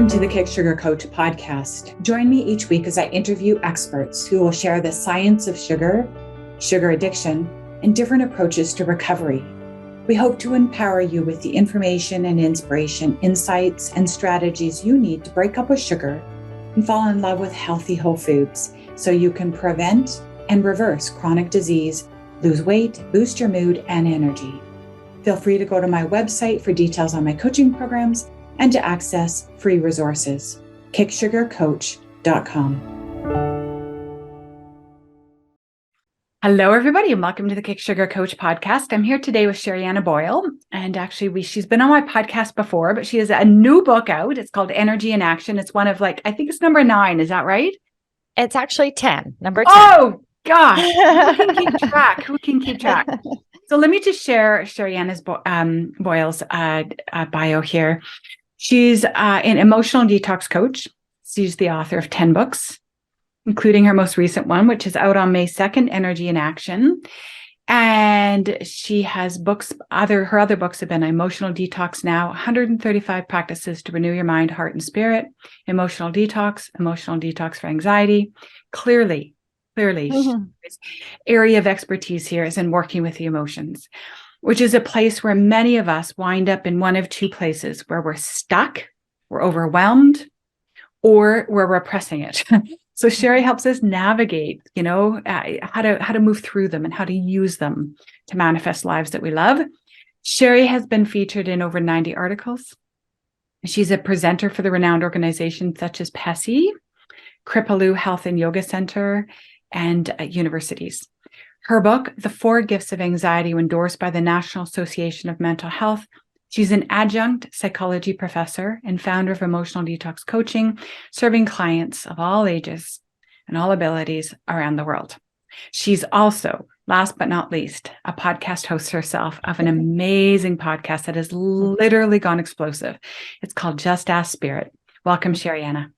Welcome to the Kick Sugar Coach podcast. Join me each week as I interview experts who will share the science of sugar, sugar addiction, and different approaches to recovery. We hope to empower you with the information and inspiration, insights, and strategies you need to break up with sugar and fall in love with healthy whole foods so you can prevent and reverse chronic disease, lose weight, boost your mood and energy. Feel free to go to my website for details on my coaching programs and to access free resources, kicksugarcoach.com. Hello, everybody, and welcome to the Kick Sugar Coach podcast. I'm here today with Sherianna Boyle, and actually she's been on my podcast before, but she has a new book out. It's called Energy in Action. It's one of I think it's number 9. Is that right? It's actually 10, number 10. Oh, gosh. Who can keep track? Who can keep track? So let me just share Sherianna's Boyle's bio here. She's an emotional detox coach. She's the author of 10 books, including her most recent one, which is out on May 2nd, Energy in Action. And she has books, her other books have been Emotional Detox Now, 135 Practices to Renew Your Mind, Heart, and Spirit, Emotional Detox for Anxiety. Clearly, She's area of expertise here is in working with the emotions, which is a place where many of us wind up in one of two places, where we're stuck, we're overwhelmed, or we're repressing it. So Sherry helps us navigate, how to move through them and how to use them to manifest lives that we love. Sherry has been featured in over 90 articles. She's a presenter for the renowned organizations such as PESI, Kripalu Health and Yoga Center, and universities. Her book, The 4 Gifts of Anxiety, endorsed by the National Association of Mental Health. She's an adjunct psychology professor and founder of Emotional Detox Coaching, serving clients of all ages and all abilities around the world. She's also, last but not least, a podcast host herself of an amazing podcast that has literally gone explosive. It's called Just Ask Spirit. Welcome, Sherianna.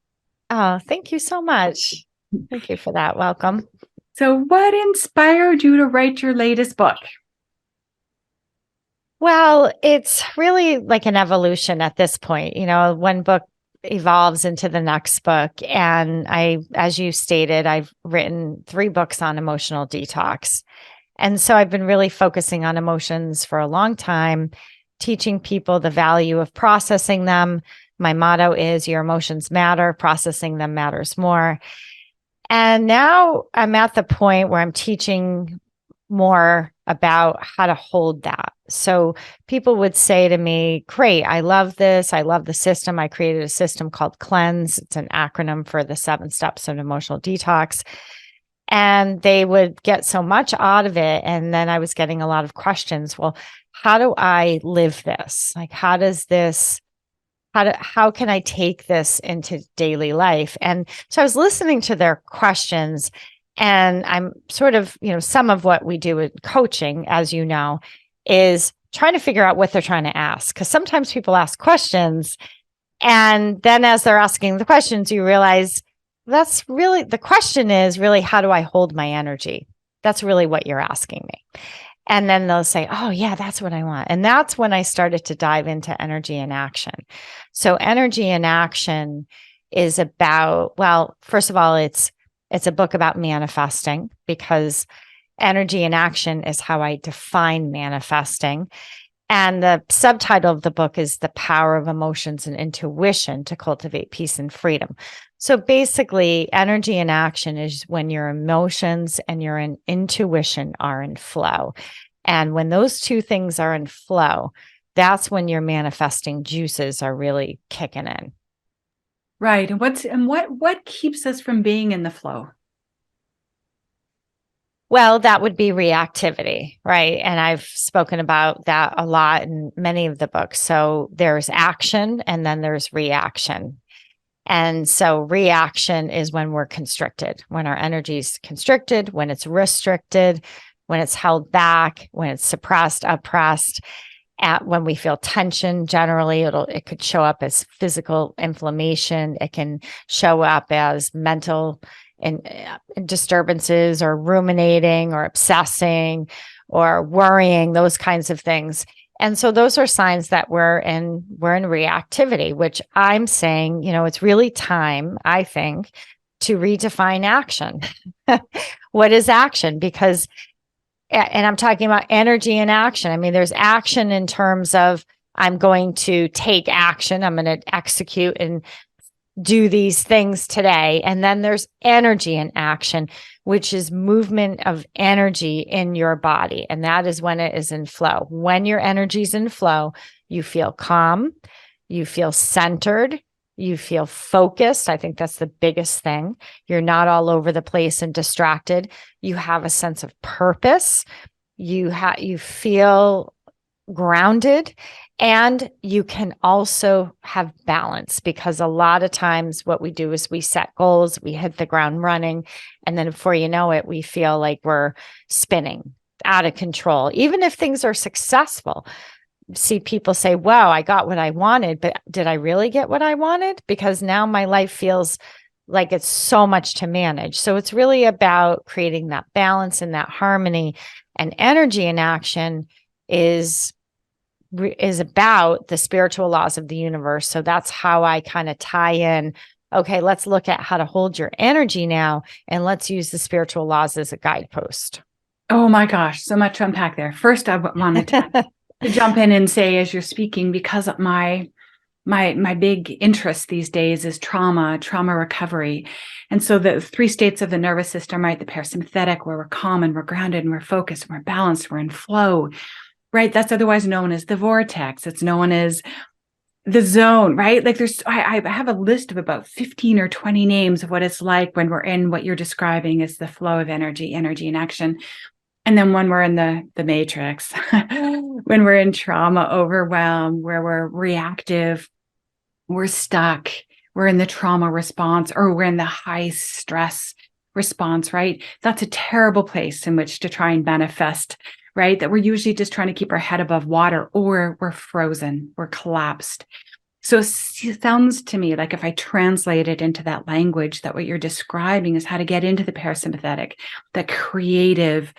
Oh, thank you so much. Thank you for that. Welcome. So what inspired you to write your latest book? Well, it's really like an evolution at this point. One book evolves into the next book. And as you stated, I've written 3 books on emotional detox. And so I've been really focusing on emotions for a long time, teaching people the value of processing them. My motto is your emotions matter, processing them matters more. And now I'm at the point where I'm teaching more about how to hold that. So people would say to me, great, I love this. I love the system. I created a system called CLEANSE. It's an acronym for the 7 steps of emotional detox. And they would get so much out of it. And then I was getting a lot of questions. Well, how do I live this? Like, how can I take this into daily life? And so I was listening to their questions, and I'm sort of, some of what we do in coaching, as you know, is trying to figure out what they're trying to ask. Because sometimes people ask questions, and then as they're asking the questions, you realize that's really, the question is really, how do I hold my energy? That's really what you're asking me. And then they'll say, oh yeah, that's what I want. And that's when I started to dive into energy in action. So energy in action is about, well, first of all, it's a book about manifesting, because energy in action is how I define manifesting. And the subtitle of the book is The Power of Emotions and Intuition to Cultivate Peace and Freedom. So basically, energy in action is when your emotions and your intuition are in flow. And when those two things are in flow, that's when your manifesting juices are really kicking in. Right. And what keeps us from being in the flow? Well, that would be reactivity, right? And I've spoken about that a lot in many of the books. So there's action and then there's reaction. And so reaction is when we're constricted, when our energy is constricted, when it's restricted, when it's held back, when it's suppressed, oppressed. When we feel tension, generally, it could show up as physical inflammation. It can show up as mental disturbances, or ruminating, or obsessing, or worrying, those kinds of things. And so those are signs that we're in reactivity, which I'm saying, it's really time, I think, to redefine action. What is action? Because, and I'm talking about energy and action. I mean, there's action in terms of I'm going to take action, I'm going to execute and do these things today. And then there's energy in action, which is movement of energy in your body. And that is when it is in flow. When your energy is in flow, you feel calm, you feel centered, you feel focused. I think that's the biggest thing. You're not all over the place and distracted. You have a sense of purpose. You feel grounded, and you can also have balance, because a lot of times what we do is we set goals, we hit the ground running, and then before you know it, we feel like we're spinning out of control. Even if things are successful, see people say, wow, I got what I wanted, but did I really get what I wanted? Because now my life feels like it's so much to manage. So it's really about creating that balance and that harmony, and energy in action is about the spiritual laws of the universe. So that's how I kind of tie in. Okay, let's look at how to hold your energy now, and let's use the spiritual laws as a guidepost. Oh my gosh, so much to unpack there. First, I wanted to jump in and say, as you're speaking, because of my big interest these days is trauma recovery. And so the 3 states of the nervous system, right? The parasympathetic, where we're calm and we're grounded and we're focused and we're balanced, we're in flow, right? That's otherwise known as the vortex. It's known as the zone, right? Like I have a list of about 15 or 20 names of what it's like when we're in what you're describing as the flow of energy and action. And then when we're in the matrix, when we're in trauma overwhelm, where we're reactive, we're stuck, we're in the trauma response, or we're in the high stress response, right? That's a terrible place in which to try and manifest, right? That we're usually just trying to keep our head above water, or we're frozen, we're collapsed. So it sounds to me like, if I translate it into that language, that what you're describing is how to get into the parasympathetic, that creative,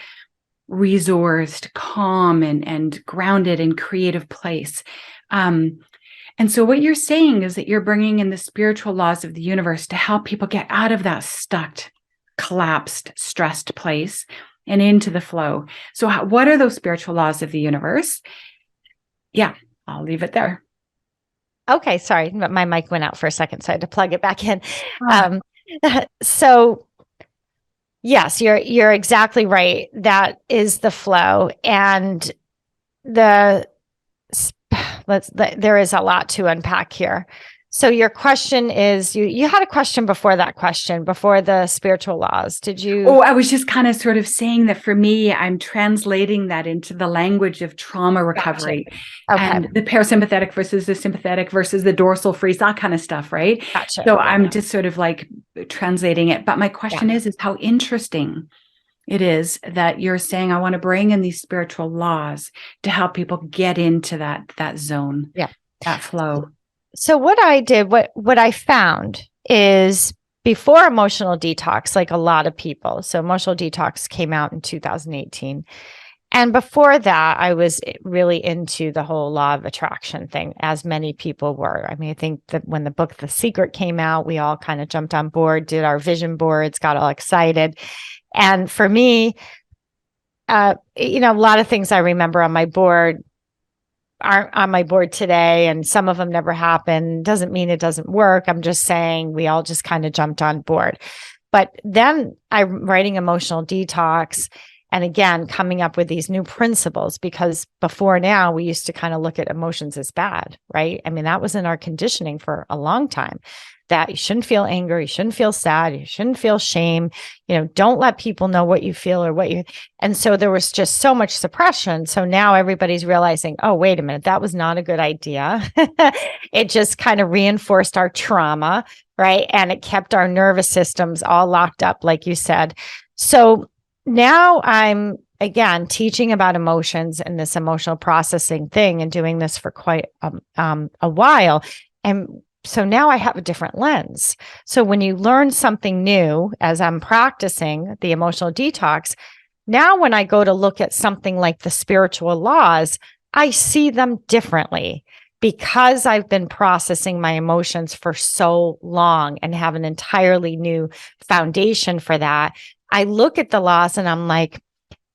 resourced, calm, and grounded and creative place. And so what you're saying is that you're bringing in the spiritual laws of the universe to help people get out of that stuck, collapsed, stressed place and into the flow. So what are those spiritual laws of the universe? Yeah, I'll leave it there. Okay, sorry, my mic went out for a second, so I had to plug it back in. So yes, you're exactly right. That is the flow, and there is a lot to unpack here. So your question is, you had a question before that question, before the spiritual laws. Did you? Oh, I was just kind of sort of saying that for me, I'm translating that into the language of trauma recovery. Gotcha. Okay. And the parasympathetic versus the sympathetic versus the dorsal freeze, that kind of stuff, right? Gotcha. So I'm just sort of like translating it. But my question is how interesting it is that you're saying, I want to bring in these spiritual laws to help people get into that zone, that flow. So what I did, what I found is, before emotional detox, like a lot of people, so emotional detox came out in 2018. And before that, I was really into the whole law of attraction thing, as many people were. I mean, I think that when the book The Secret came out, we all kind of jumped on board, did our vision boards, got all excited. And for me, a lot of things I remember on my board aren't on my board today, and some of them never happened. Doesn't mean it doesn't work. I'm just saying we all just kind of jumped on board. But then I'm writing emotional detox, and again, coming up with these new principles, because before now we used to kind of look at emotions as bad, right? I mean, that was in our conditioning for a long time, that you shouldn't feel anger, you shouldn't feel sad, you shouldn't feel shame, don't let people know what you feel or what you, and so there was just so much suppression. So now everybody's realizing, oh, wait a minute, that was not a good idea. It just kind of reinforced our trauma, right? And it kept our nervous systems all locked up, like you said. So now I'm, again, teaching about emotions and this emotional processing thing, and doing this for quite a while. And so now I have a different lens. So when you learn something new, as I'm practicing the emotional detox, now when I go to look at something like the spiritual laws, I see them differently because I've been processing my emotions for so long and have an entirely new foundation for that. I look at the laws and I'm like,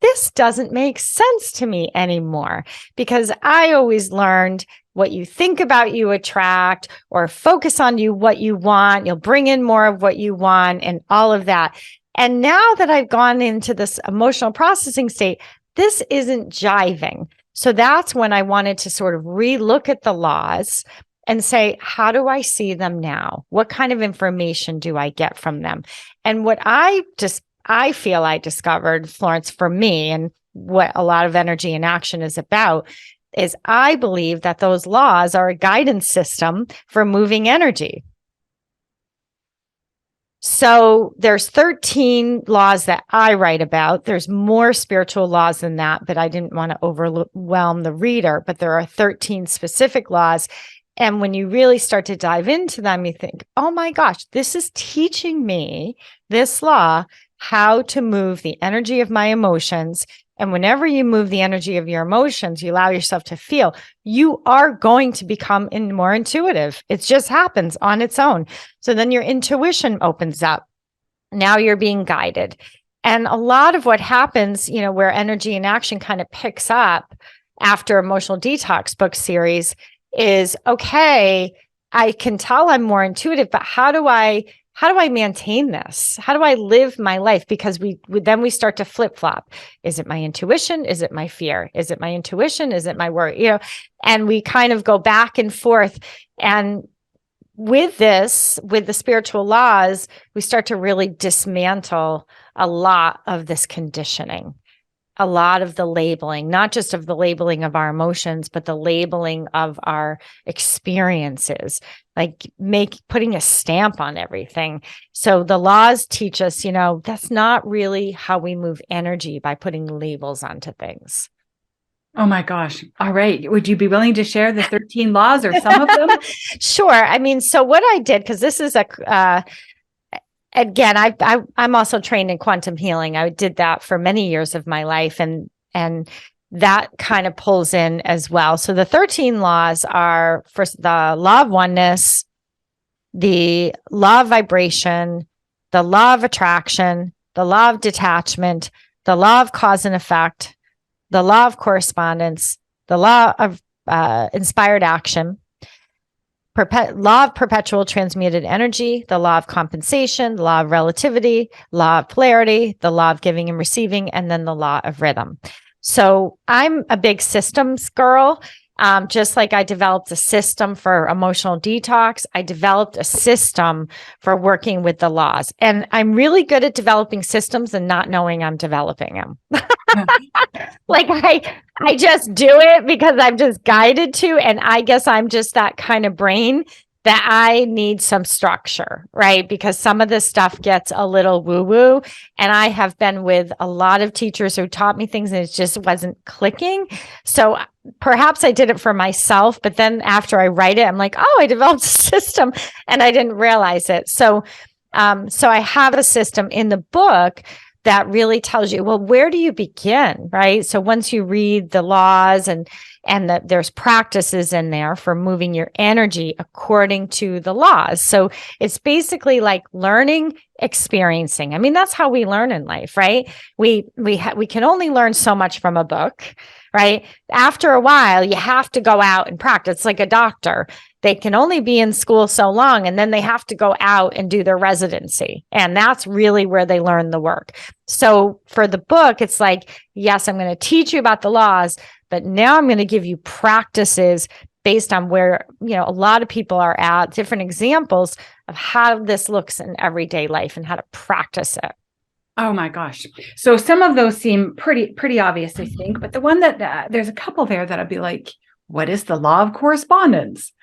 this doesn't make sense to me anymore, because I always learned what you think about, you attract, or focus on you, what you want. You'll bring in more of what you want and all of that. And now that I've gone into this emotional processing state, this isn't jiving. So that's when I wanted to sort of relook at the laws and say, how do I see them now? What kind of information do I get from them? And what I feel I discovered, Florence, for me, and what a lot of energy in action is about, is I believe that those laws are a guidance system for moving energy. So there's 13 laws that I write about. There's more spiritual laws than that, but I didn't want to overwhelm the reader. But there are 13 specific laws. And when you really start to dive into them, you think, oh my gosh, this is teaching me, this law, how to move the energy of my emotions. And whenever you move the energy of your emotions, you allow yourself to feel, you are going to become more intuitive. It just happens on its own. So then your intuition opens up. Now you're being guided. And a lot of what happens, where energy and action kind of picks up after Emotional Detox book series is, okay, I can tell I'm more intuitive, but how do I maintain this? How do I live my life? Because we start to flip flop. Is it my intuition? Is it my fear? Is it my intuition? Is it my worry? And we kind of go back and forth. And with the spiritual laws, we start to really dismantle a lot of this conditioning, a lot of the labeling, not just of the labeling of our emotions, but the labeling of our experiences, like putting a stamp on everything. So the laws teach us, that's not really how we move energy, by putting labels onto things. Oh my gosh. All right. Would you be willing to share the 13 laws or some of them? Sure. I mean, so what I did, because this is again, I'm also trained in quantum healing. I did that for many years of my life, and that kind of pulls in as well. So the 13 laws are, first, the law of oneness, the law of vibration, the law of attraction, the law of detachment, the law of cause and effect, the law of correspondence, the law of inspired action, law of perpetual transmuted energy, the law of compensation, the law of relativity, law of polarity, the law of giving and receiving, and then the law of rhythm. So I'm a big systems girl. Just like I developed a system for emotional detox, I developed a system for working with the laws. And I'm really good at developing systems and not knowing I'm developing them. Like I just do it because I'm just guided to, and I guess I'm just that kind of brain that I need some structure, right? Because some of this stuff gets a little woo-woo, and I have been with a lot of teachers who taught me things and it just wasn't clicking. So perhaps I did it for myself, but then after I write it, I'm like, oh, I developed a system and I didn't realize it. So I have a system in the book that really tells you, well, where do you begin, right? So once you read the laws and that there's practices in there for moving your energy according to the laws. So it's basically like learning, experiencing. I mean, that's how we learn in life, right? We can only learn so much from a book, right? After a while, you have to go out and practice. It's like a doctor. They can only be in school so long, and then they have to go out and do their residency. And that's really where they learn the work. So for the book, it's like, yes, I'm going to teach you about the laws, but now I'm going to give you practices based on where, a lot of people are at, different examples of how this looks in everyday life and how to practice it. Oh my gosh. So some of those seem pretty obvious, I think, but the one that there's a couple there that I'd be like, what is the law of correspondence?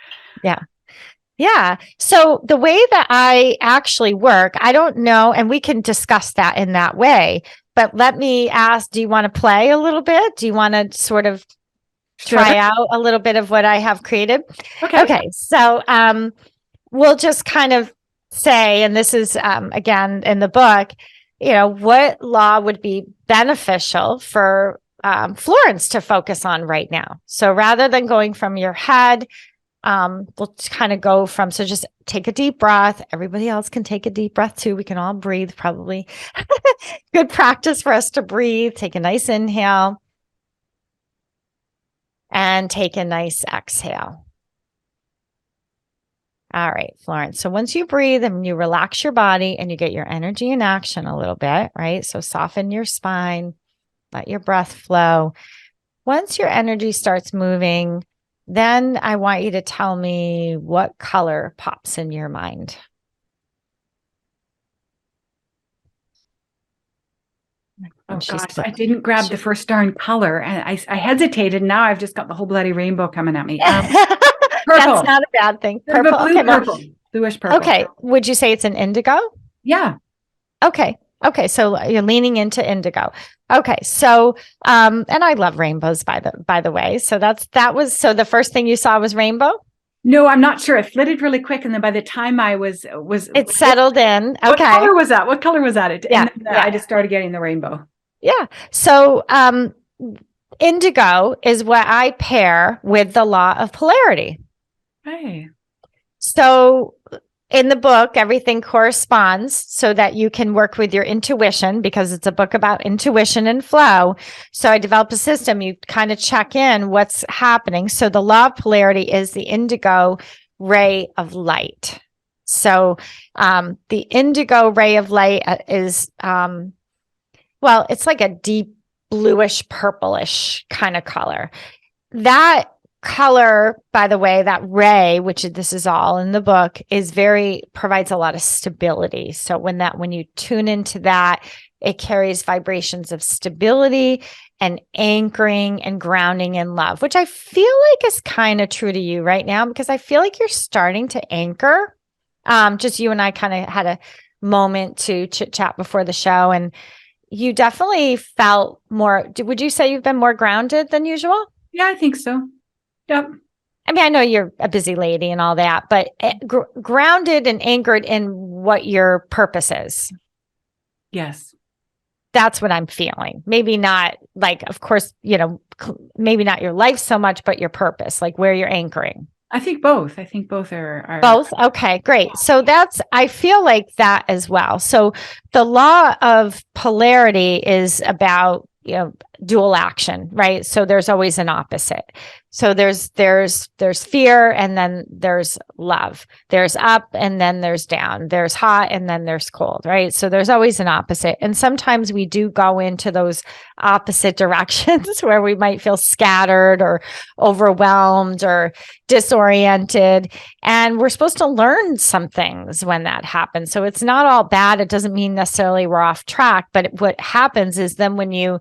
Yeah. Yeah. So the way that I actually work, I don't know, and we can discuss that in that way, but let me ask, do you want to play a little bit? Do you want to sort of try out a little bit of what I have created? Okay. So we'll just kind of say, and this is, again, in the book, what law would be beneficial for Florence to focus on right now. So rather than going from your head, we'll kind of go from, so just take a deep breath. Everybody else can take a deep breath too. We can all breathe, probably. Good practice for us to breathe. Take a nice inhale and take a nice exhale. All right, Florence. So once you breathe and you relax your body and you get your energy in action a little bit, right? So soften your spine, let your breath flow. Once your energy starts moving, then I want you to tell me what color pops in your mind. Oh gosh, I didn't grab the first darn color, and I hesitated. Now I've just got the whole bloody rainbow coming at me. Purple. That's not a bad thing. Sort of Purple. a blue Okay, well, purple, bluish purple. okay. Would you say it's an indigo? Yeah. Okay. Okay. So you're leaning into indigo. Okay. So, and I love rainbows by the way. So so the first thing you saw was rainbow? No, I'm not sure. It flitted really quick, and then by the time I was it settled in. Okay. What color was that? What color was that? Yeah, And then I just started getting the rainbow. Yeah. So, indigo is what I pair with the law of polarity. Hey. So in the book, everything corresponds so that you can work with your intuition, because it's a book about intuition and flow. So I developed a system. You kind of check in what's happening. So the law of polarity is the indigo ray of light. So the indigo ray of light is, well, it's like a deep bluish purplish kind of color. That color, by the way, that ray, which this is all in the book, provides a lot of stability. So when you tune into that, it carries vibrations of stability and anchoring and grounding in love, which I feel like is kind of true to you right now, because I feel like you're starting to anchor. Just you and I kind of had a moment to chit chat before the show, and you definitely felt more. Would you say you've been more grounded than usual? Yeah, I think so. Yep. I mean, I know you're a busy lady and all that, but grounded and anchored in what your purpose is. Yes. That's what I'm feeling. Maybe not like, of course, maybe not your life so much, but your purpose, like where you're anchoring. I think both. I think both are both. Okay, great. So I feel like that as well. So the law of polarity is about, dual action, right? So there's always an opposite. So there's fear, and then there's love. There's up, and then there's down. There's hot, and then there's cold, right? So there's always an opposite. And sometimes we do go into those opposite directions where we might feel scattered or overwhelmed or disoriented. And we're supposed to learn some things when that happens. So it's not all bad. It doesn't mean necessarily we're off track. But what happens is then when you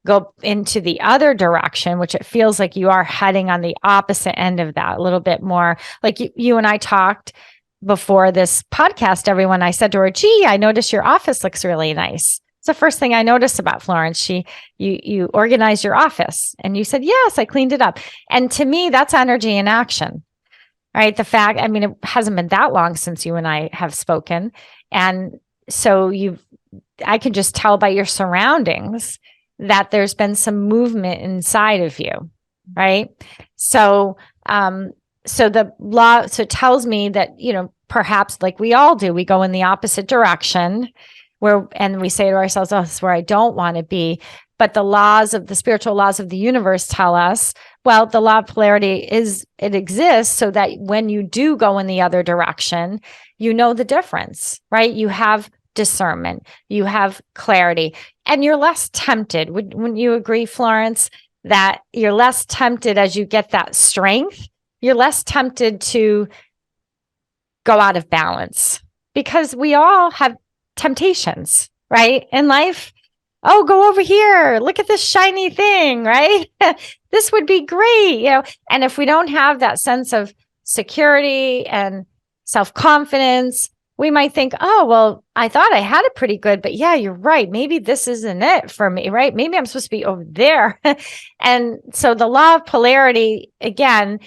go into the other direction, which it feels like you are heading on the opposite end of that a little bit more. Like you and I talked before this podcast, everyone, I said to her, gee, I noticed your office looks really nice. It's the first thing I noticed about Florence. You organized your office, and you said, yes, I cleaned it up. And to me, that's energy in action, right? It hasn't been that long since you and I have spoken. And so I can just tell by your surroundings that there's been some movement inside of you, right? So, the law, so it tells me that, perhaps like we all do, we go in the opposite direction and we say to ourselves, oh, this is where I don't want to be. But the spiritual laws of the universe tell us, well, the law of polarity it exists so that when you do go in the other direction, you know the difference, right? You have discernment, you have clarity, and you're less tempted. Wouldn't you agree, Florence, that you're less tempted as you get that strength? You're less tempted to go out of balance, because we all have temptations, right? In life. Oh, go over here. Look at this shiny thing, right? This would be great, And if we don't have that sense of security and self-confidence, we might think, oh, well, I thought I had it pretty good, but yeah, you're right. Maybe this isn't it for me, right? Maybe I'm supposed to be over there. And so the law of polarity, again,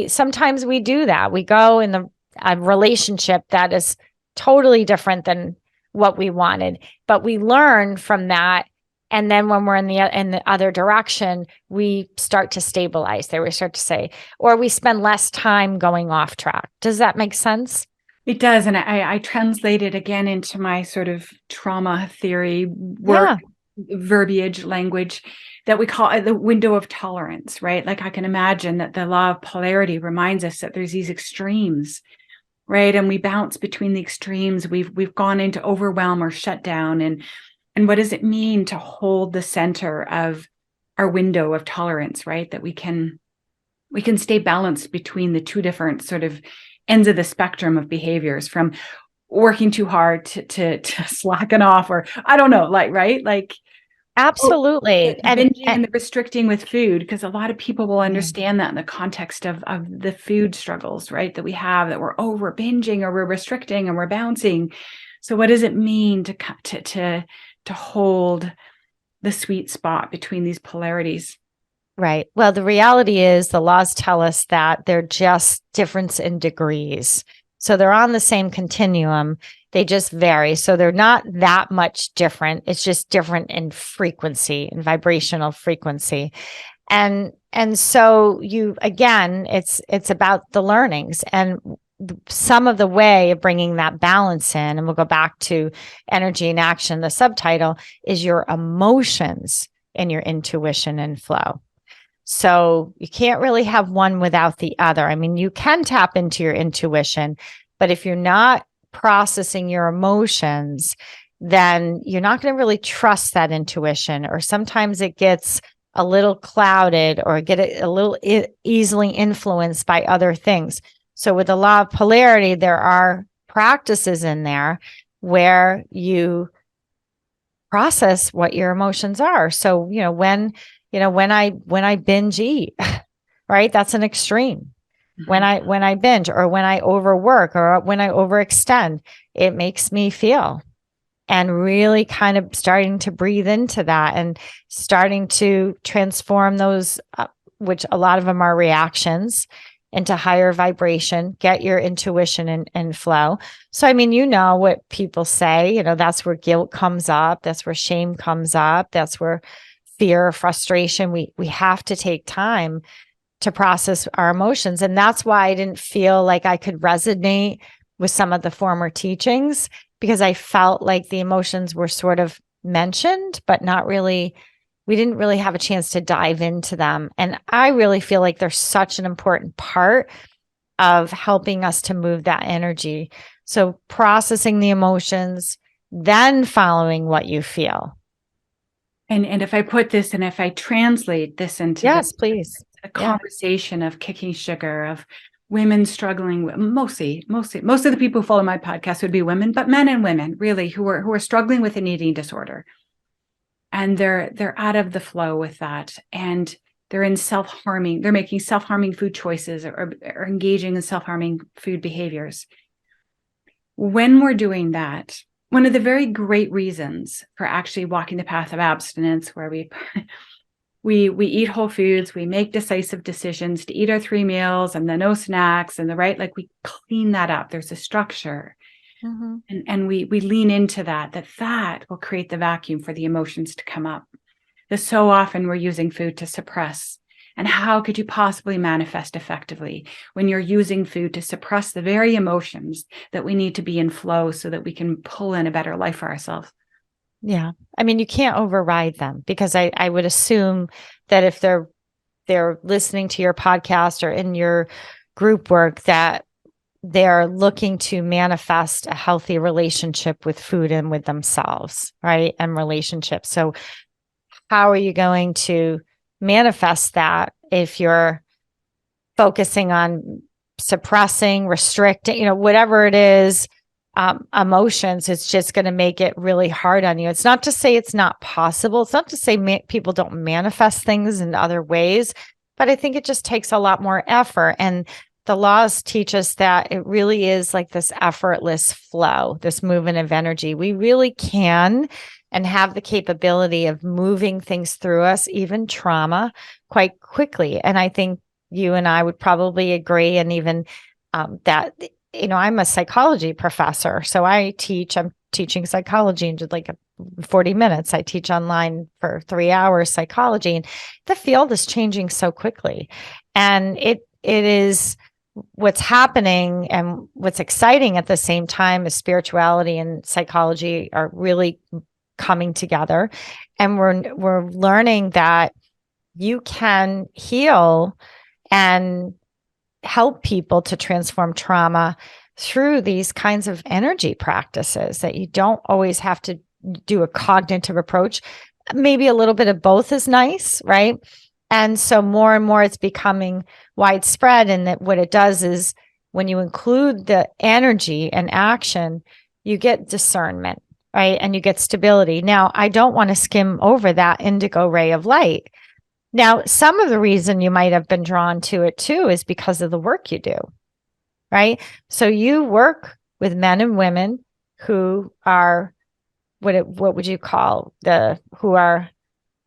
sometimes we do that. We go in a relationship that is totally different than what we wanted, but we learn from that And then when we're in the other direction, we start to stabilize there. We start to say, or we spend less time going off track. Does that make sense? It does. And I translate it again into my sort of trauma theory work, Yeah, verbiage language that we call the window of tolerance, right? Like I can imagine that the law of polarity reminds us that there's these extremes, right? And we bounce between the extremes. We've gone into overwhelm or shutdown. And what does it mean to hold the center of our window of tolerance, right? That we can stay balanced between the two different sort of ends of the spectrum of behaviors, from working too hard to slacking off, or I don't know, like, right? Like, oh, absolutely. the binging and the restricting with food, because a lot of people will understand that in the context of the food struggles, right? That we have, that we're over binging or we're restricting and we're bouncing. So what does it mean to hold the sweet spot between these polarities? Right. Well, the reality is the laws tell us that they're just difference in degrees. So they're on the same continuum. They just vary. So they're not that much different. It's just different in frequency and vibrational frequency. And so you, again, it's about the learnings and some of the way of bringing that balance in. And we'll go back to energy and action. The subtitle is your emotions and your intuition and flow. So you can't really have one without the other. I mean, you can tap into your intuition, but if you're not processing your emotions, then you're not going to really trust that intuition. Or sometimes it gets a little clouded or get a little easily influenced by other things. So with the law of polarity, there are practices in there where you process what your emotions are. So, when I binge eat, right? That's an extreme. When I binge or when I overwork or when I overextend, it makes me feel, and really kind of starting to breathe into that and starting to transform those, which a lot of them are reactions, into higher vibration, get your intuition and flow. So, I mean, what people say, that's where guilt comes up. That's where shame comes up. That's where fear, frustration. We have to take time to process our emotions. And that's why I didn't feel like I could resonate with some of the former teachings, because I felt like the emotions were sort of mentioned, but not really, we didn't really have a chance to dive into them. And I really feel like they're such an important part of helping us to move that energy. So processing the emotions, then following what you feel. And if I put this and if I translate this into Yes, please. the Yeah. conversation of kicking sugar, of women struggling with, mostly most of the people who follow my podcast would be women, but men and women really who are struggling with an eating disorder, and they're out of the flow with that, and they're in self-harming, they're making self-harming food choices, or engaging in self-harming food behaviors. When we're doing that, one of the very great reasons for actually walking the path of abstinence, where we eat whole foods, we make decisive decisions to eat our 3 meals and the no snacks and the right, like we clean that up. There's a structure. Mm-hmm. And we lean into that will create the vacuum for the emotions to come up. That so often we're using food to suppress. And how could you possibly manifest effectively when you're using food to suppress the very emotions that we need to be in flow so that we can pull in a better life for ourselves? Yeah. I mean, you can't override them, because I would assume that if they're listening to your podcast or in your group work, that they're looking to manifest a healthy relationship with food and with themselves, right? And relationships. So how are you going to manifest that if you're focusing on suppressing, restricting, whatever it is, emotions? It's just going to make it really hard on you. It's not to say it's not possible. It's not to say people don't manifest things in other ways, but I think it just takes a lot more effort. And the laws teach us that it really is like this effortless flow, this movement of energy. We really can and have the capability of moving things through us, even trauma, quite quickly. And I think you and I would probably agree, and even that I'm a psychology professor. So I'm teaching psychology in just like 40 minutes. I teach online for 3 hours psychology, and the field is changing so quickly. And it is what's happening, and what's exciting at the same time is spirituality and psychology are really coming together. And we're learning that you can heal and help people to transform trauma through these kinds of energy practices, that you don't always have to do a cognitive approach. Maybe a little bit of both is nice, right? And so more and more it's becoming widespread. And that what it does is when you include the energy and action, you get discernment, right? And you get stability. Now, I don't want to skim over that indigo ray of light. Now, some of the reason you might have been drawn to it too is because of the work you do, right? So you work with men and women who are, what would you call who are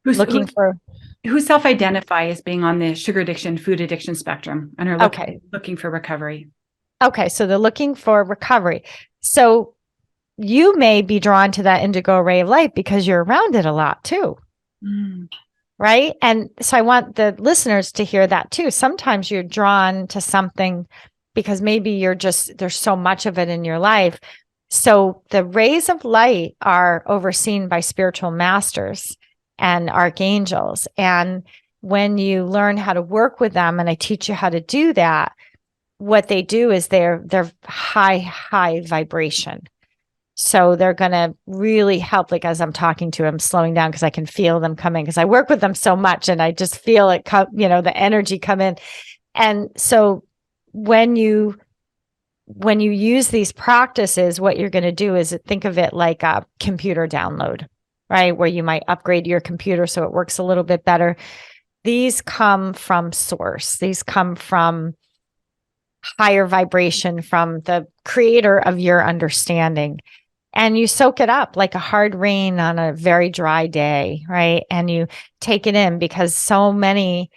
who self-identify as being on the sugar addiction, food addiction spectrum, and are looking for recovery. Okay, so they're looking for recovery. So you may be drawn to that indigo ray of light because you're around it a lot too. Right. And so I want the listeners to hear that too. Sometimes you're drawn to something because maybe there's so much of it in your life. So the rays of light are overseen by spiritual masters and archangels. And when you learn how to work with them, and I teach you how to do that, what they do is they're high vibration. So they're going to really help. Like as I'm talking to them, slowing down because I can feel them coming, because I work with them so much and I just feel it come, the energy come in. And so when you use these practices, what you're going to do is think of it like a computer download, right? Where you might upgrade your computer so it works a little bit better. These come from source. These come from higher vibration, from the creator of your understanding. And you soak it up like a hard rain on a very dry day, right? And you take it in because so many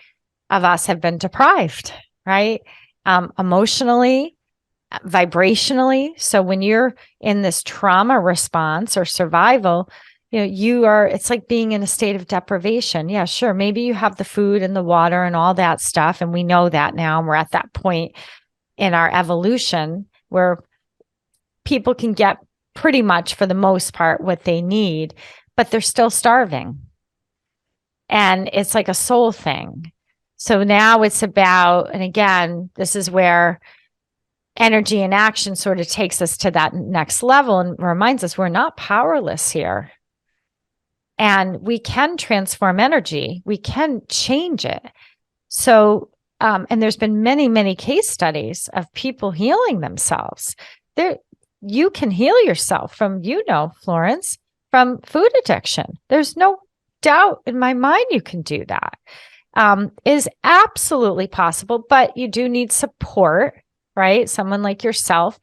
of us have been deprived, right? Emotionally, vibrationally. So when you're in this trauma response or survival, it's like being in a state of deprivation. Yeah, sure. Maybe you have the food and the water and all that stuff. And we know that now. And we're at that point in our evolution where people can get pretty much for the most part what they need, but they're still starving. And it's like a soul thing. So now it's about, and again, this is where energy and action sort of takes us to that next level and reminds us we're not powerless here. And we can transform energy. We can change it. So, and there's been many, many case studies of people healing themselves. You can heal yourself from, Florence, from food addiction. There's no doubt in my mind you can do that. Is absolutely possible, but you do need support, right? Someone like yourself,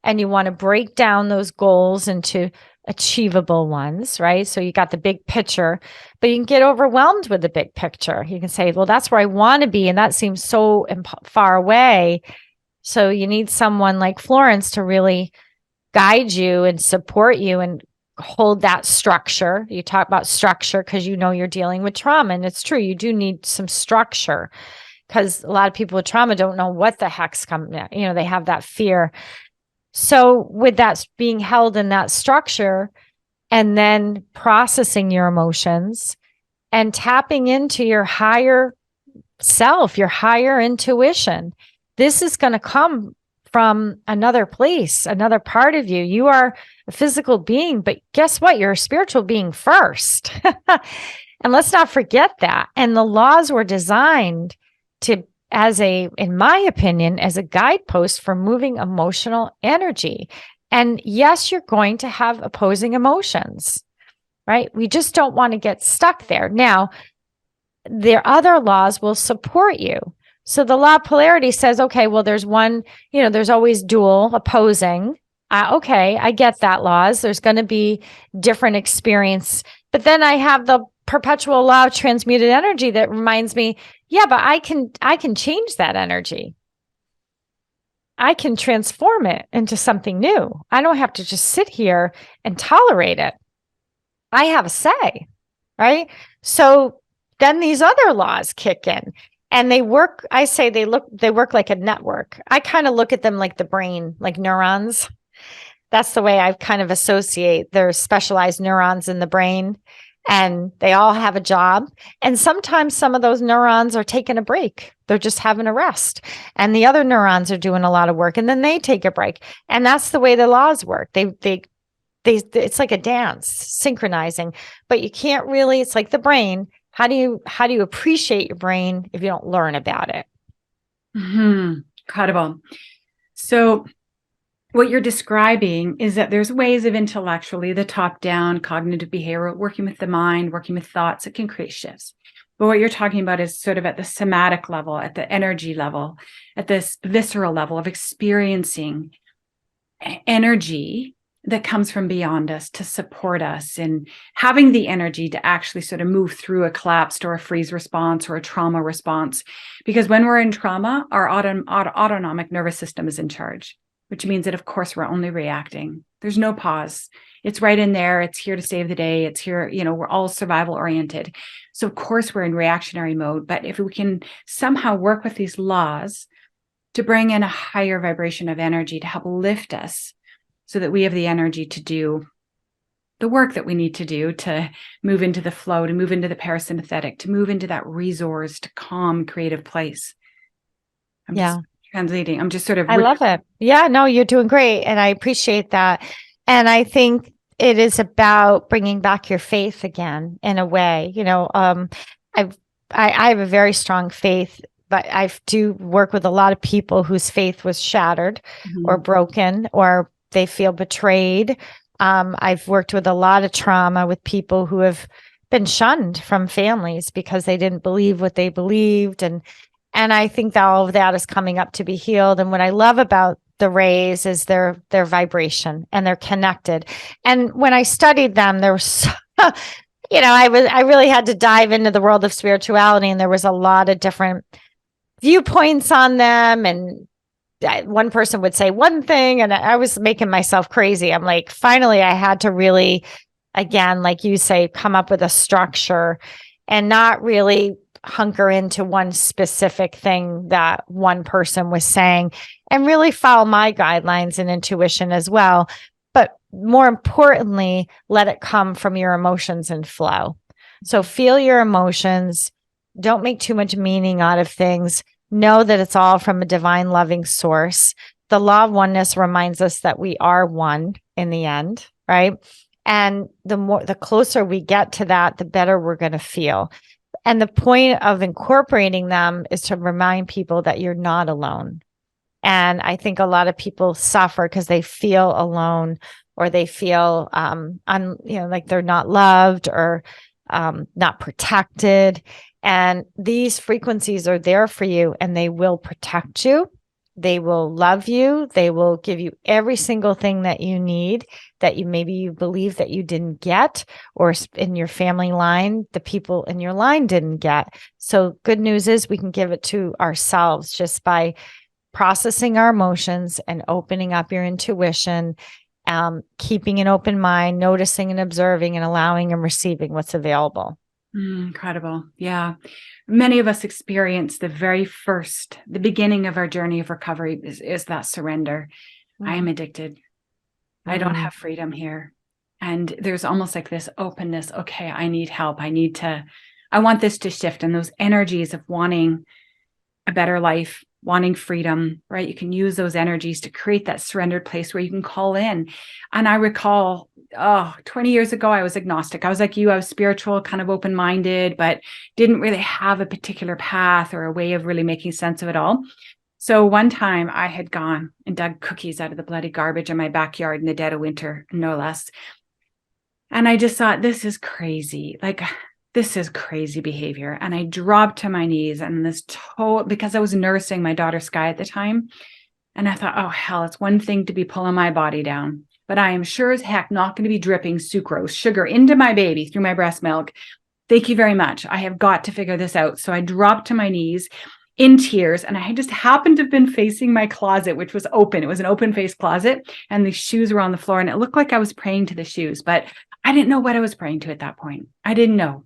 and you want to break down those goals into achievable ones, right? So you got the big picture, but you can get overwhelmed with the big picture. You can say, well, that's where I want to be, and that seems so far away. So you need someone like Florence to really guide you and support you and hold that structure. You talk about structure because you're dealing with trauma, and it's true. You do need some structure because a lot of people with trauma don't know what the heck's coming. They have that fear. So with that being held in that structure, and then processing your emotions and tapping into your higher self, your higher intuition, this is going to come from another place, another part of you. You are a physical being, but guess what? You're a spiritual being first. And let's not forget that. And the laws were designed in my opinion, as a guidepost for moving emotional energy. And yes, you're going to have opposing emotions, right? We just don't want to get stuck there. Now, their other laws will support you. So the law of polarity says, okay, well, there's one, there's always dual opposing. Okay, I get that laws. There's going to be different experience. But then I have the perpetual law of transmuted energy that reminds me, yeah, but I can change that energy. I can transform it into something new. I don't have to just sit here and tolerate it. I have a say, right? So then these other laws kick in and they work. I say they work like a network. I kind of look at them like the brain, like neurons. That's the way I kind of associate. There's specialized neurons in the brain and they all have a job. And sometimes some of those neurons are taking a break. They're just having a rest. And the other neurons are doing a lot of work and then they take a break. And that's the way the laws work. It's like a dance, synchronizing, but you can't really, it's like the brain. How do you appreciate your brain if you don't learn about it? Incredible. So what you're describing is that there's ways of intellectually, the top down, cognitive behavioral, working with the mind, working with thoughts that can create shifts. But what you're talking about is sort of at the somatic level, at the energy level, at this visceral level of experiencing energy that comes from beyond us to support us and having the energy to actually sort of move through a collapsed or a freeze response or a trauma response. Because when we're in trauma, our autonomic nervous system is in charge, which means that, of course, we're only reacting. There's no pause. It's right in there. It's here to save the day. It's here, we're all survival oriented. So, of course, we're in reactionary mode. But if we can somehow work with these laws to bring in a higher vibration of energy to help lift us so that we have the energy to do the work that we need to do to move into the flow, to move into the parasympathetic, to move into that resourced, calm, creative place. I'm just translating. I'm just sort of. I love it. Yeah, no, you're doing great. And I appreciate that. And I think it is about bringing back your faith again in a way. I have a very strong faith, but I do work with a lot of people whose faith was shattered or broken, or they feel betrayed. I've worked with a lot of trauma with people who have been shunned from families because they didn't believe what they believed. And I think that all of that is coming up to be healed. And what I love about the rays is their vibration, and they're connected. And when I studied them, there was I really had to dive into the world of spirituality, and there was a lot of different viewpoints on them. And one person would say one thing, and I was making myself crazy. I'm like, finally, I had to really, again, like you say, come up with a structure and not really hunker into one specific thing that one person was saying, and really follow my guidelines and intuition as well. But more importantly, let it come from your emotions and flow. So feel your emotions. Don't make too much meaning out of things. Know that it's all from a divine loving source. The law of oneness reminds us that we are one in the end, right? And the closer we get to that, the better we're going to feel. And the point of incorporating them is to remind people that you're not alone. And I think a lot of people suffer because they feel alone, or they feel like they're not loved, or not protected. And these frequencies are there for you, and they will protect you. They will love you. They will give you every single thing that you need, that you believe that you didn't get, or in your family line, the people in your line didn't get. So good news is we can give it to ourselves just by processing our emotions and opening up your intuition, keeping an open mind, noticing and observing, and allowing and receiving what's available. Incredible. Yeah. Many of us experience the beginning of our journey of recovery is that surrender. I am addicted. I don't have freedom here. And there's almost like this openness. Okay, I need help. I want this to shift. And those energies of wanting a better life, wanting freedom, right? You can use those energies to create that surrendered place where you can call in. And I recall, 20 years ago, I was agnostic. I was like you, I was spiritual, kind of open-minded, but didn't really have a particular path or a way of really making sense of it all. So one time I had gone and dug cookies out of the bloody garbage in my backyard in the dead of winter, no less. And I just thought, this is crazy. Like, this is crazy behavior. And I dropped to my knees, and because I was nursing my daughter Sky at the time. And I thought, oh, hell, it's one thing to be pulling my body down, but I am sure as heck not going to be dripping sucrose, sugar into my baby through my breast milk. Thank you very much. I have got to figure this out. So I dropped to my knees in tears. And I just happened to have been facing my closet, which was open. It was an open face closet, and the shoes were on the floor, and it looked like I was praying to the shoes, but I didn't know what I was praying to at that point. I didn't know.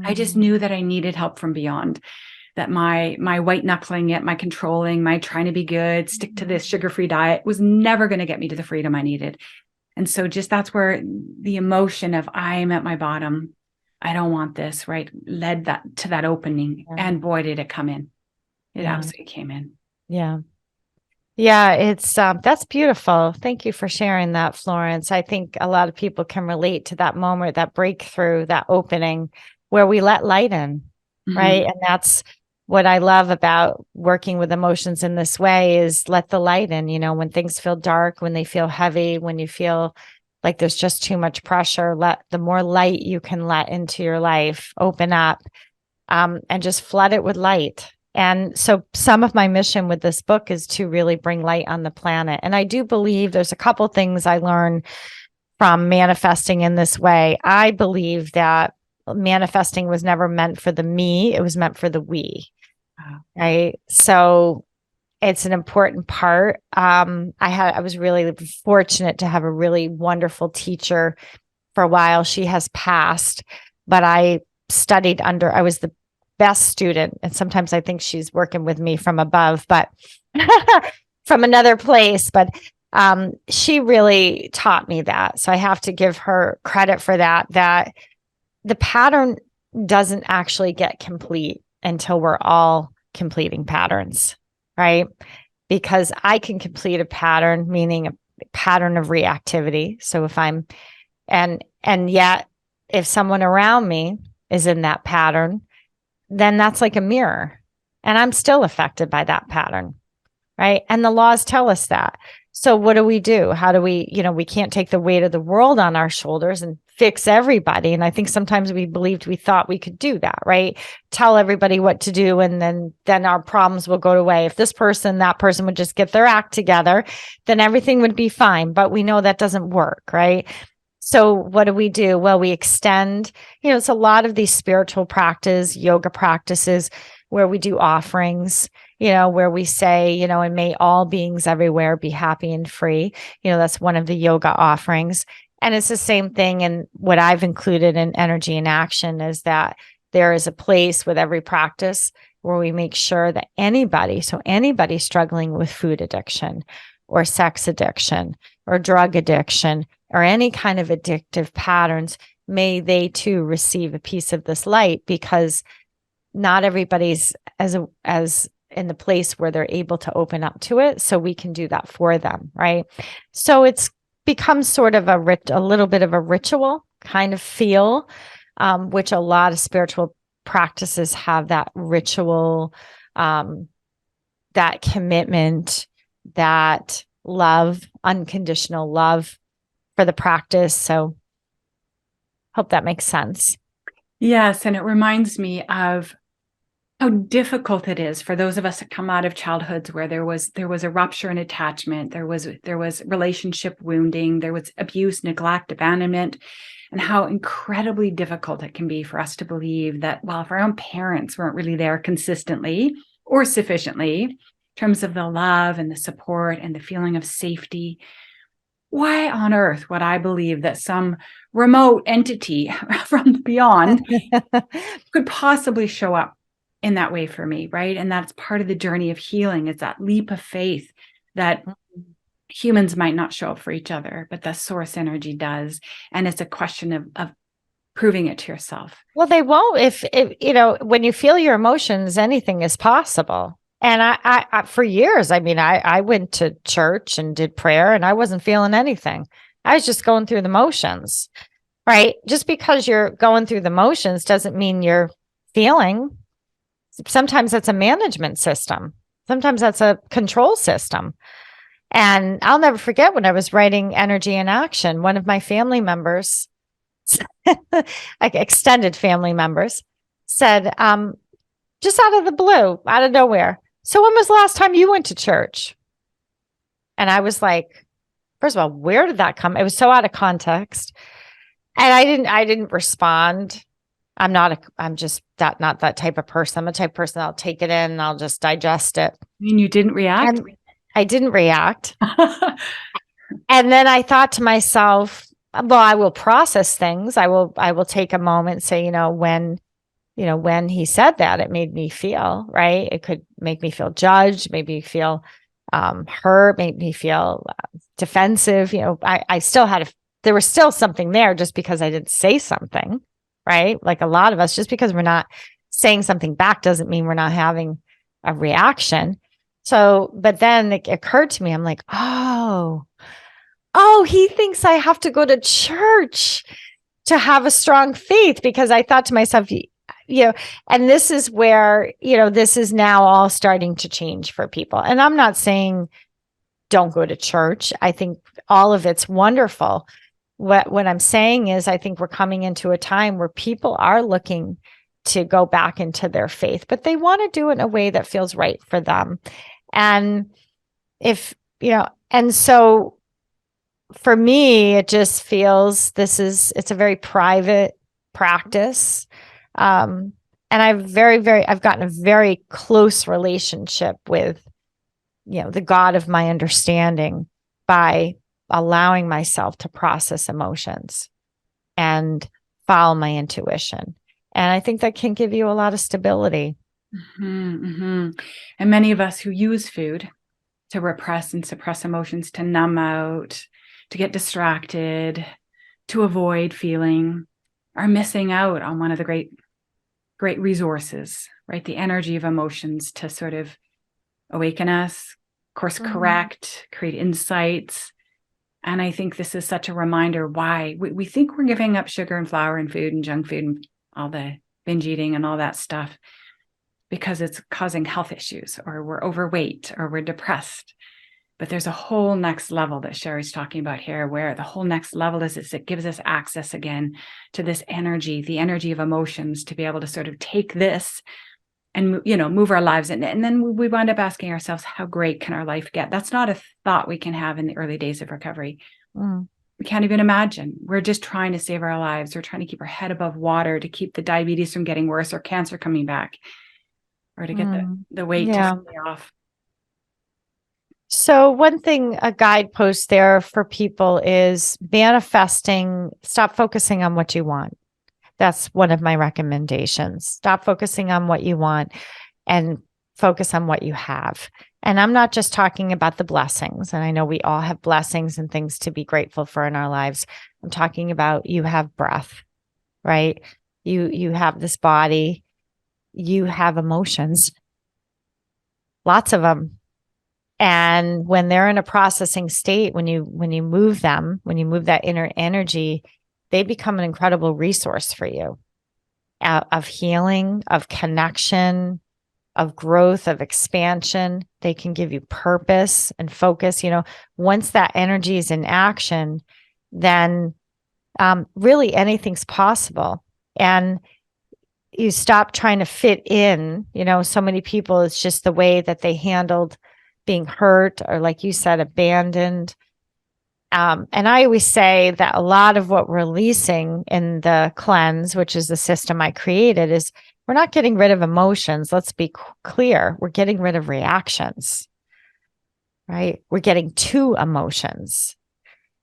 I just knew that I needed help from beyond, that my white knuckling it, my controlling, my trying to be good, stick to this sugar-free diet was never going to get me to the freedom I needed. And so just that's where the emotion of I am at my bottom, I don't want this, right, led that to that opening. Yeah. And boy, did it come in. It Yeah. absolutely came in. Yeah. Yeah, it's that's beautiful. Thank you for sharing that, Florence. I think a lot of people can relate to that moment, that breakthrough, that opening where we let light in, right? And that's what I love about working with emotions in this way, is let the light in, when things feel dark, when they feel heavy, when you feel like there's just too much pressure, the more light you can let into your life, open up, and just flood it with light. And so some of my mission with this book is to really bring light on the planet. And I do believe there's a couple things I learned from manifesting in this way. I believe that manifesting was never meant for the me, it was meant for the we. Wow. Right. So it's an important part. I was really fortunate to have a really wonderful teacher for a while. She has passed, but I was the best student. And sometimes I think she's working with me from above, but from another place. But she really taught me that. So I have to give her credit for that the pattern doesn't actually get complete until we're all completing patterns, right? Because I can complete a pattern, meaning a pattern of reactivity. So if I'm, and yet if someone around me is in that pattern, then that's like a mirror, and I'm still affected by that pattern, right? And the laws tell us that. So what do? How do we, we can't take the weight of the world on our shoulders and fix everybody. And I think sometimes we thought we could do that, right? Tell everybody what to do, and then our problems will go away. If that person would just get their act together, then everything would be fine. But we know that doesn't work, right? So what do? Well, we extend, it's a lot of these spiritual practice, yoga practices where we do offerings, where we say, and may all beings everywhere be happy and free. That's one of the yoga offerings. And it's the same thing. And what I've included in energy in action is that there is a place with every practice where we make sure that anybody struggling with food addiction or sex addiction or drug addiction or any kind of addictive patterns, may they too receive a piece of this light, because not everybody's as in the place where they're able to open up to it. So we can do that for them, right? So it's become sort of a little bit of a ritual kind of feel, which a lot of spiritual practices have, that ritual, that commitment, that love, unconditional love for the practice. So hope that makes sense. Yes. And it reminds me of how difficult it is for those of us that come out of childhoods where there was a rupture in attachment, there was relationship wounding, there was abuse, neglect, abandonment, and how incredibly difficult it can be for us to believe that, well, if our own parents weren't really there consistently or sufficiently in terms of the love and the support and the feeling of safety, why on earth would I believe that some remote entity from beyond could possibly show up in that way for me, right? And that's part of the journey of healing. It's that leap of faith that humans might not show up for each other, but the source energy does. And it's a question of proving it to yourself. Well, they won't if when you feel your emotions, anything is possible. And I for years, I went to church and did prayer, and I wasn't feeling anything. I was just going through the motions, right? Just because you're going through the motions doesn't mean you're feeling. Sometimes that's a management system. Sometimes that's a control system. And I'll never forget when I was writing Energy in Action, one of my family members, like extended family members, said, just out of the blue, out of nowhere, so when was the last time you went to church? And I was like, first of all, where did that come? It was so out of context. And I didn't respond. I'm just not that type of person. I'm a type of person, I'll take it in and I'll just digest it. I mean, you didn't react? And I didn't react. And then I thought to myself, well, I will process things. I will take a moment, say, when he said that, it made me feel, right. It could make me feel judged, make me feel hurt, make me feel defensive. I still there was still something there just because I didn't say something, right? Like a lot of us, just because we're not saying something back doesn't mean we're not having a reaction. So, but then it occurred to me, I'm like, oh, he thinks I have to go to church to have a strong faith, because I thought to myself, and this is where, this is now all starting to change for people. And I'm not saying don't go to church. I think all of it's wonderful. What I'm saying is, I think we're coming into a time where people are looking to go back into their faith, but they want to do it in a way that feels right for them. And and so for me, it just feels it's a very private practice. And I've gotten a very close relationship with, the God of my understanding by allowing myself to process emotions and follow my intuition. And I think that can give you a lot of stability. Mm-hmm, mm-hmm. And many of us who use food to repress and suppress emotions, to numb out, to get distracted, to avoid feeling, are missing out on one of the great resources, right? The energy of emotions to sort of awaken us, course correct, create insights. And I think this is such a reminder why we think we're giving up sugar and flour and food and junk food and all the binge eating and all that stuff because it's causing health issues, or we're overweight, or we're depressed. But there's a whole next level that Sherry's talking about here, where the whole next level is it gives us access again to this energy, the energy of emotions, to be able to sort of take this and, move our lives. And then we wind up asking ourselves, how great can our life get? That's not a thought we can have in the early days of recovery. We can't even imagine. We're just trying to save our lives. We're trying to keep our head above water, to keep the diabetes from getting worse, or cancer coming back, or to get the weight to stay off. So one thing, a guidepost there for people is manifesting. Stop focusing on what you want. That's one of my recommendations. Stop focusing on what you want and focus on what you have. And I'm not just talking about the blessings. And I know we all have blessings and things to be grateful for in our lives. I'm talking about, you have breath, right? You have this body, you have emotions, lots of them. And when they're in a processing state, when you move them, when you move that inner energy, they become an incredible resource for you, of healing, of connection, of growth, of expansion. They can give you purpose and focus. Once that energy is in action, then really anything's possible. And you stop trying to fit in. So many people, it's just the way that they handled being hurt, or, like you said, abandoned. And I always say that a lot of what we're releasing in the cleanse, which is the system I created, is we're not getting rid of emotions. Let's be clear. We're getting rid of reactions, right? We're getting to emotions.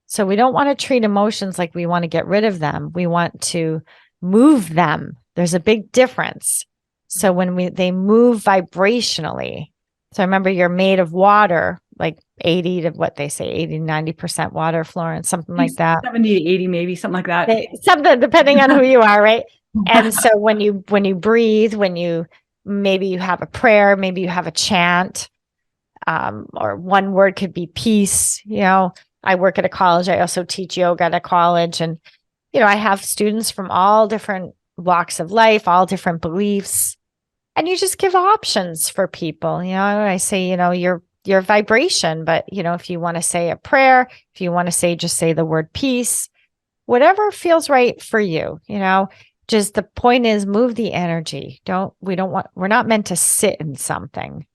So we don't want to treat emotions like we want to get rid of them. We want to move them. There's a big difference. So when they move vibrationally, so remember, you're made of water, like 80 to 90% water, Florence, something like that. 70 to 80, maybe something like that. Something, depending on who you are, right? And so when you breathe, maybe you have a prayer, maybe you have a chant, or one word could be peace. I work at a college. I also teach yoga at a college. And, I have students from all different walks of life, all different beliefs. And you just give options for people. I say, your vibration, but if you want to say a prayer, if you want to just say the word peace, whatever feels right for you, just the point is, move the energy. We're not meant to sit in something,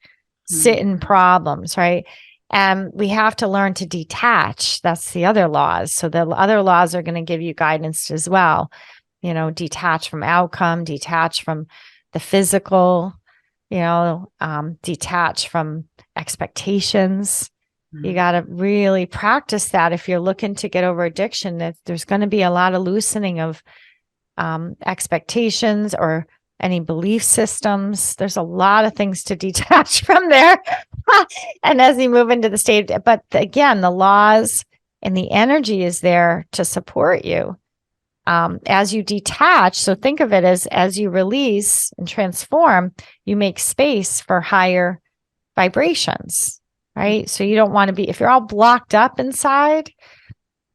sit in problems, right? And we have to learn to detach. That's the other laws. So the other laws are going to give you guidance as well. detach from outcome, detach from the physical, detach from expectations. You got to really practice that if you're looking to get over addiction. That there's going to be a lot of loosening of expectations or any belief systems. There's a lot of things to detach from there. And as you move into the state, but again, the laws and the energy is there to support you as you detach. So think of it as you release and transform, you make space for higher vibrations, right? So you don't want to be, if you're all blocked up inside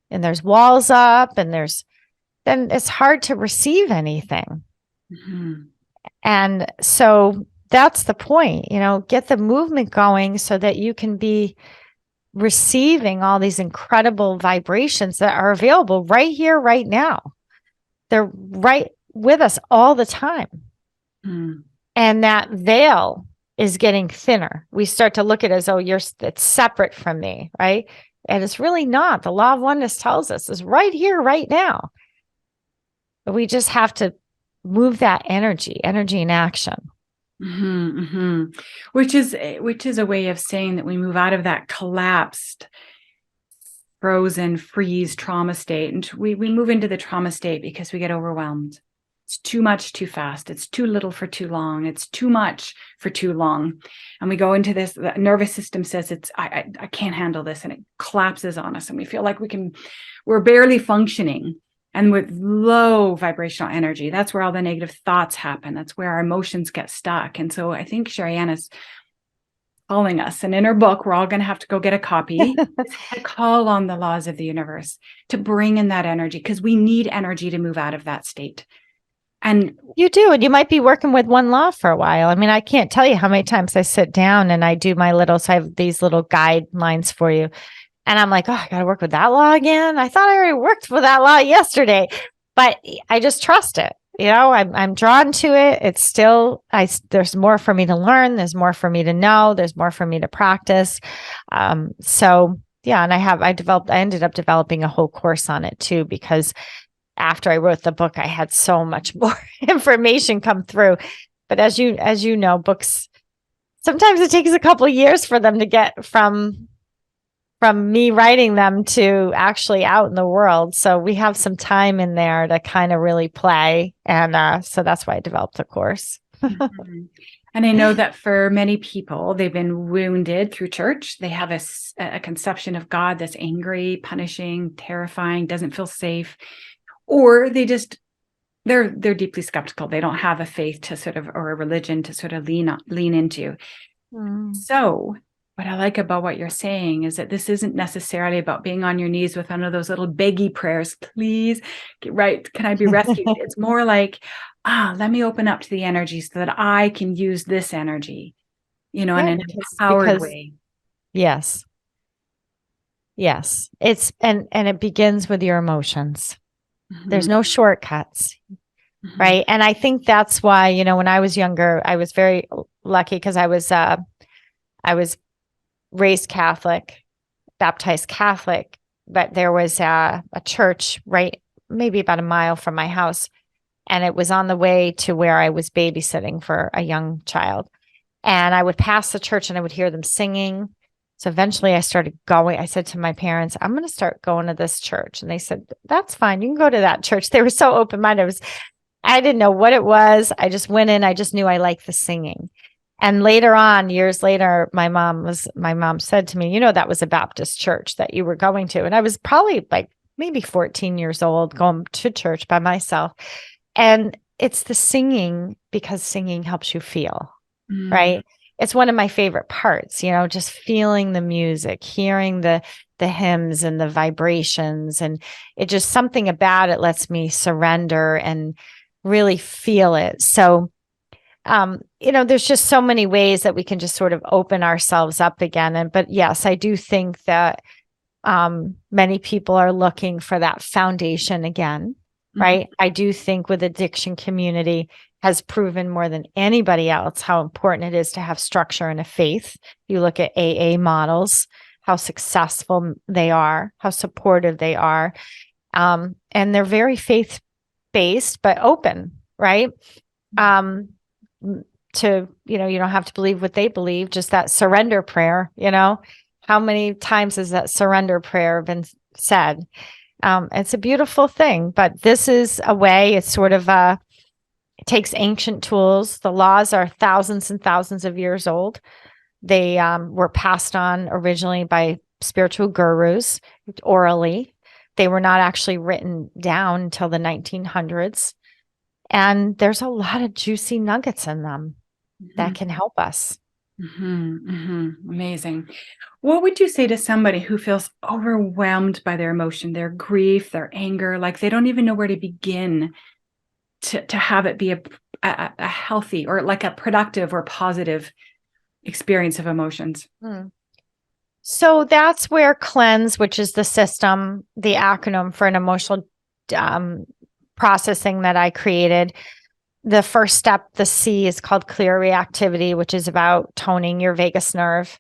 and there's walls up and then it's hard to receive anything. And so that's the point, get the movement going so that you can be receiving all these incredible vibrations that are available right here, right now. They're right with us all the time. And that veil is getting thinner. We start to look at it as, it's separate from me, right? And it's really not. The law of oneness tells us it's right here, right now. But we just have to move that energy in action. Which is a way of saying that we move out of that collapsed, frozen, freeze trauma state. And we move into the trauma state because we get overwhelmed. It's too much too fast. It's too little for too long. It's too much for too long. And we go into this, the nervous system says I can't handle this, and it collapses on us. And we feel like we're barely functioning. And with low vibrational energy, that's where all the negative thoughts happen. That's where our emotions get stuck. And so I think Sherianna's calling us. And in her book, we're all going to have to go get a copy. I call on the laws of the universe to bring in that energy, because we need energy to move out of that state. And you do. And you might be working with one law for a while. I mean, I can't tell you how many times I sit down and I do so I have these little guidelines for you. And I'm like, I got to work with that law again. I thought I already worked with that law yesterday, but I just trust it. I'm drawn to it. It's still, there's more for me to learn. There's more for me to know. There's more for me to practice. So yeah. And I ended up developing a whole course on it too, because after I wrote the book, I had so much more information come through. But as you know, books, sometimes it takes a couple of years for them to get from me writing them to actually out in the world. So we have some time in there to kind of really play. And so that's why I developed the course. And I know that for many people, they've been wounded through church. They have a conception of God that's angry, punishing, terrifying, doesn't feel safe, or they're deeply skeptical. They don't have a faith or a religion to sort of lean into. So what I like about what you're saying is that this isn't necessarily about being on your knees with one of those little beggy prayers. Please, get right. Can I be rescued? It's more like, let me open up to the energy so that I can use this energy, in an empowered way. Yes. Yes. And it begins with your emotions. There's no shortcuts. Right. And I think that's why, when I was younger, I was very lucky because I was raised Catholic, baptized Catholic, but there was a church right, maybe about a mile from my house. And it was on the way to where I was babysitting for a young child. And I would pass the church and I would hear them singing. So eventually I started going. I said to my parents, I'm going to start going to this church. And they said, that's fine. You can go to that church. They were so open-minded. I didn't know what it was. I just went in. I just knew I liked the singing. And later on, years later, my mom said to me, that was a Baptist church that you were going to. And I was probably like maybe 14 years old going to church by myself. And it's the singing, because singing helps you feel, right? It's one of my favorite parts, just feeling the music, hearing the hymns and the vibrations. And it just, something about it lets me surrender and really feel it. So, there's just so many ways that we can just sort of open ourselves up again. But yes, I do think that many people are looking for that foundation again, right? I do think with addiction community has proven more than anybody else how important it is to have structure and a faith. You look at AA models, how successful they are, how supportive they are. And they're very based, but open, right? To, you don't have to believe what they believe, just that surrender prayer, how many times has that surrender prayer been said? It's a beautiful thing, but this is a way, it's sort of it takes ancient tools. The laws are thousands and thousands of years old. They were passed on originally by spiritual gurus orally. They were not actually written down until the 1900s. And there's a lot of juicy nuggets in them that can help us. Amazing. What would you say to somebody who feels overwhelmed by their emotion, their grief, their anger, like they don't even know where to begin to have it be a healthy or like a productive or positive experience of emotions? So that's where cleanse, which is the system, the acronym for an emotional processing that I created. The first step, the C, is called clear reactivity, which is about toning your vagus nerve.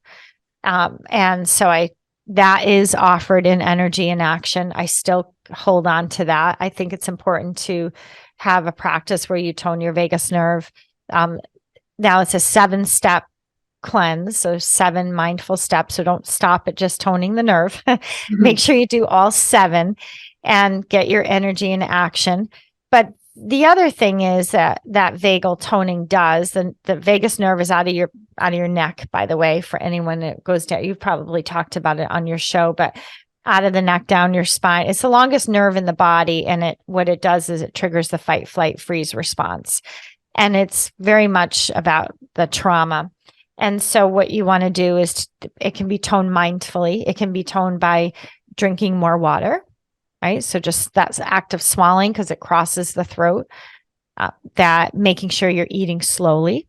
And so that is offered in energy and action. I still hold on to that. I think it's important to have a practice where you tone your vagus nerve. Now it's a 7-step cleanse, so 7 mindful steps. So don't stop at just toning the nerve. Make sure you do all 7 and get your energy in action. But the other thing is that vagal toning does, the vagus nerve is out of your neck, by the way, for anyone that goes down. You've probably talked about it on your show, but out of the neck down your spine. It's the longest nerve in the body. And what it does is it triggers the fight, flight, freeze response. And it's very much about the trauma. And so what you want to do is it can be toned mindfully. It can be toned by drinking more water, right? So just that's act of swallowing because it crosses the throat. That making sure you're eating slowly,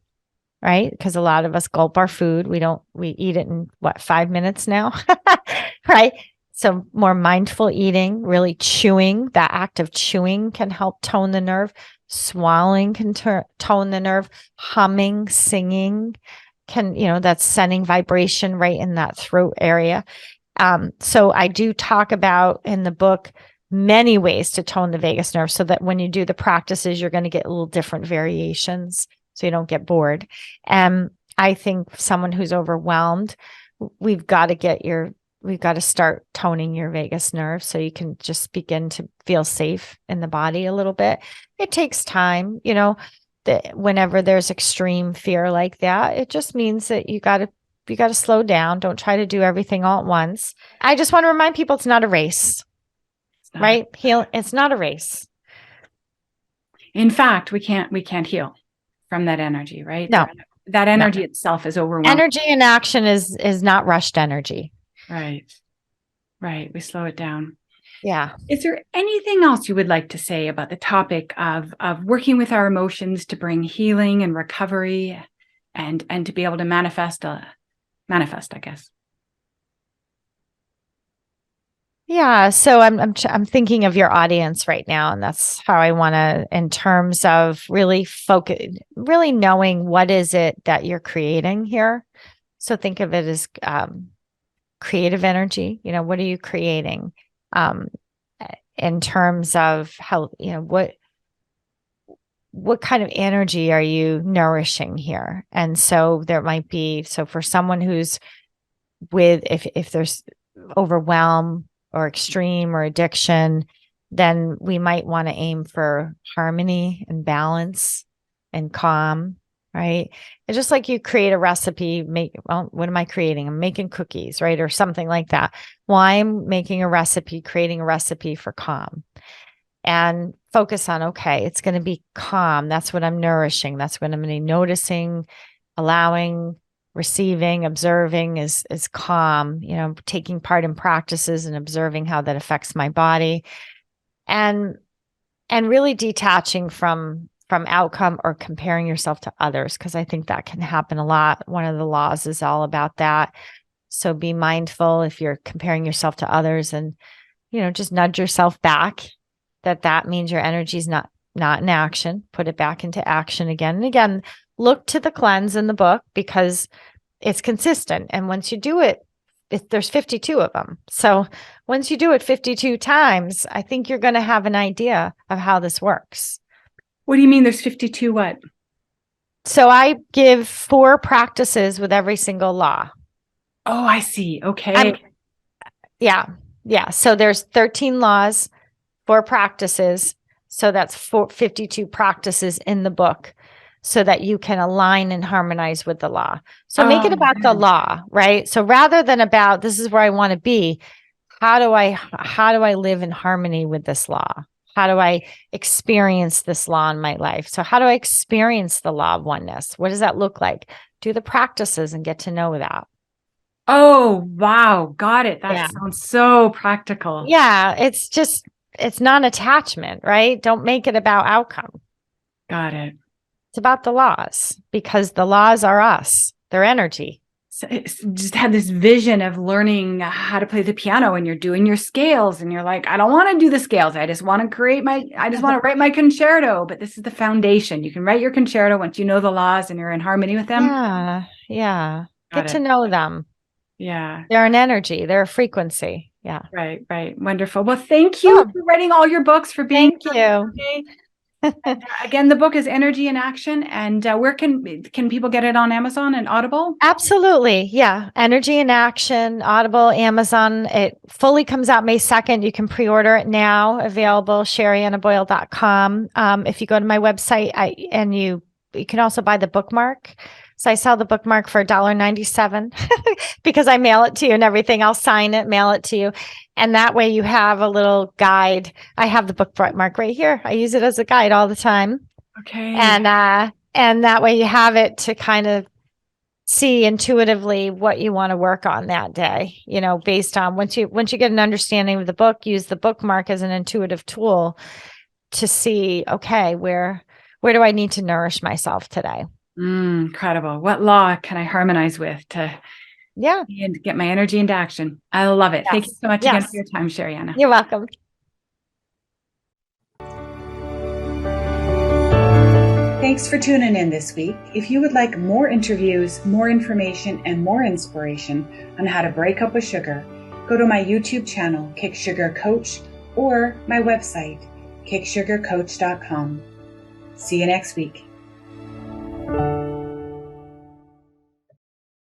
right? Because a lot of us gulp our food. We eat it in 5 minutes now, right? So more mindful eating, really chewing. That act of chewing can help tone the nerve. Swallowing can tone the nerve. Humming, singing can, that's sending vibration right in that throat area. So I do talk about in the book many ways to tone the vagus nerve so that when you do the practices, you're going to get a little different variations so you don't get bored. And I think someone who's overwhelmed, we've got to start toning your vagus nerve so you can just begin to feel safe in the body a little bit. It takes time, whenever there's extreme fear like that, it just means that you got to slow down. Don't try to do everything all at once. I just want to remind people it's not a race, right? It's not a race. In fact, we can't heal from that energy, right? No. That energy itself is overwhelming. Energy in action is not rushed energy. Right. We slow it down. Yeah. Is there anything else you would like to say about the topic of working with our emotions to bring healing and recovery and to be able to manifest, I guess? Yeah. So I'm thinking of your audience right now, and that's how I want to, in terms of really really knowing what is it that you're creating here. So think of it as creative energy. What are you creating? In terms of how, what kind of energy are you nourishing here? And so there might be, for someone who's if there's overwhelm or extreme or addiction, then we might want to aim for harmony and balance and calm, right? It's just like you create a recipe, what am I creating? I'm making cookies, right? Or something like that. Well, I'm making a recipe, creating a recipe for calm. And focus on, okay, it's going to be calm. That's what I'm nourishing. That's what I'm going to be noticing, allowing, receiving, observing is calm, taking part in practices and observing how that affects my body. And really detaching from outcome or comparing yourself to others, because I think that can happen a lot. One of the laws is all about that. So be mindful if you're comparing yourself to others, and just nudge yourself back. That means your energy is not in action. Put it back into action again and again. Look to the cleanse in the book because it's consistent, and once you do it there's 52 of them. So once you do it 52 times, I think you're going to have an idea of how this works. What do you mean there's 52 what? So I give 4 practices with every single law. Oh, I see. Okay. Yeah. Yeah. So there's 13 laws, 4 practices. So that's 52 practices in the book so that you can align and harmonize with the law. So make it Oh, about the law, right? So rather than about this is where I want to be, how do I live in harmony with this law? How do I experience this law in my life? So how do I experience the law of oneness? What does that look like? Do the practices and get to know that. oh, wow. Got it. That Yeah. sounds so practical. Yeah. It's non-attachment, right? Don't make it about outcome. Got it. It's about the laws because the laws are us. They're energy. So it's just had this vision of learning how to play the piano and you're doing your scales and you're like, I don't want to do the scales. I just want to write my concerto, but this is the foundation. You can write your concerto once you know the laws and you're in harmony with them. Yeah. Yeah. Got Get to it. know them. Yeah. They're an energy. They're a frequency. Yeah. Right. Right. Wonderful. Well, thank you Oh, for writing all your books, for being thank here you. today. Again, the book is Energy in Action. And where can people get it on Amazon and Audible? Absolutely. Yeah. Energy in Action, Audible, Amazon. It fully comes out May 2nd. You can pre-order it now, available sheriannaboyle.com. If you go to my website, you can also buy the bookmark. So I sell the bookmark for $1.97 because I mail it to you and everything. I'll sign it, mail it to you. And that way you have a little guide. I have the bookmark right here. I use it as a guide all the time. Okay. And that way you have it to kind of see intuitively what you want to work on that day, based on once you get an understanding of the book, use the bookmark as an intuitive tool to see, okay, where do I need to nourish myself today? Incredible. What law can I harmonize with to get my energy into action? I love it. Yes. Thank you so much again for your time, Sherianna. You're welcome. Thanks for tuning in this week. If you would like more interviews, more information, and more inspiration on how to break up with sugar, go to my YouTube channel, Kick Sugar Coach, or my website, kicksugarcoach.com. See you next week.